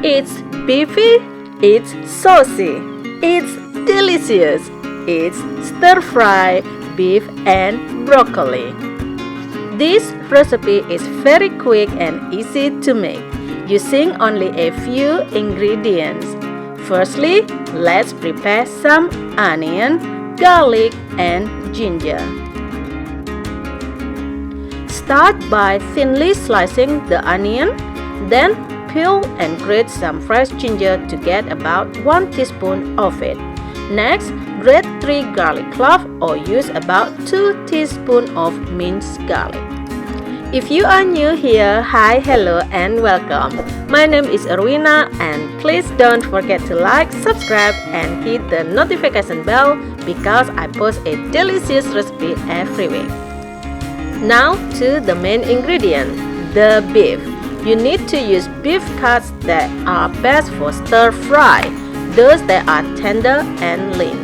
It's beefy, it's saucy, it's delicious. It's stir-fry beef and broccoli. This recipe is very quick and easy to make, using only a few ingredients. Firstly, let's prepare some onion, garlic, and ginger. Start by thinly slicing the onion, then peel and grate some fresh ginger to get about 1 teaspoon of it. Next, grate 3 garlic cloves or use about 2 teaspoons of minced garlic. If you are new here, hi, hello, and welcome. My name is Erwina, and please don't forget to like, subscribe, and hit the notification bell because I post a delicious recipe every week. Now to the main ingredient, the beef. You need to use beef cuts that are best for stir fry, those that are tender and lean.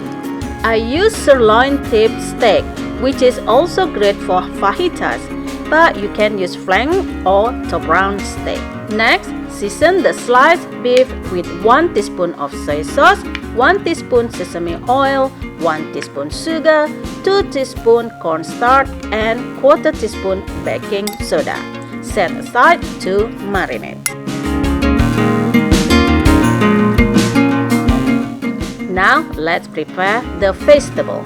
I use Sirloin Tip Steak, which is also great for fajitas, but you can use flank or top round steak. Next, season the sliced beef with 1 teaspoon of soy sauce, 1 teaspoon sesame oil, 1 teaspoon sugar, 2 teaspoon cornstarch, and 1/4 teaspoon baking soda. Set aside to marinate. Now let's prepare the vegetable.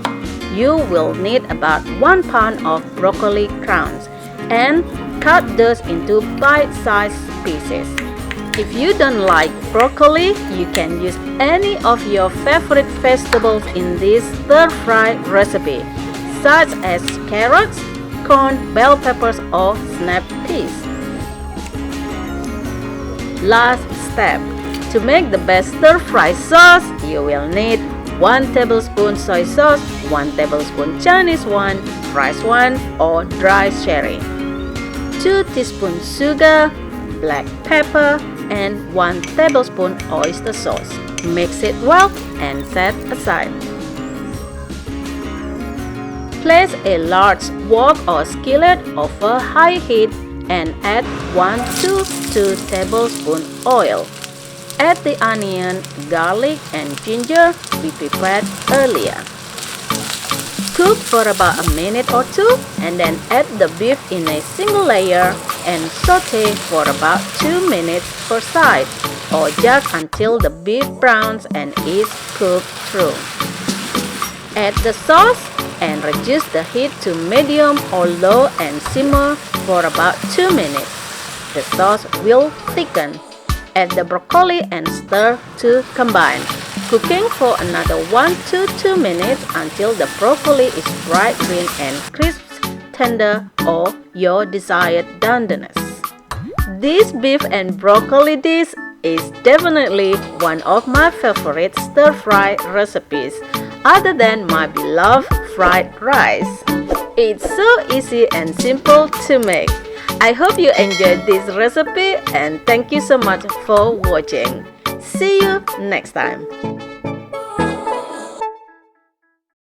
You will need about 1 pound of broccoli crowns and cut those into bite-sized pieces. If you don't like broccoli, you can use any of your favorite vegetables in this stir-fry recipe, such as carrots, corn, bell peppers, or snap peas. Last step. To make the best stir-fry sauce, you will need 1 tablespoon soy sauce, 1 tablespoon Chinese one, rice one, or dry sherry, 2 teaspoons sugar, black pepper, and 1 tablespoon oyster sauce. Mix it well and set aside. Place a large wok or skillet over high heat and add 1 to 2 tablespoons oil. Add the onion, garlic, and ginger we prepared earlier. Cook for about a minute or two and then add the beef in a single layer and saute for about 2 minutes per side, or just until the beef browns and is cooked through. Add the sauce and reduce the heat to medium or low and simmer for about 2 minutes. The sauce will thicken. Add the broccoli and stir to combine, cooking for another 1 to 2 minutes until the broccoli is bright green and crisp, tender, or your desired doneness. This beef and broccoli dish is definitely one of my favorite stir-fry recipes, other than my beloved fried rice. It's so easy and simple to make. I hope you enjoyed this recipe and thank you so much for watching. See you next time.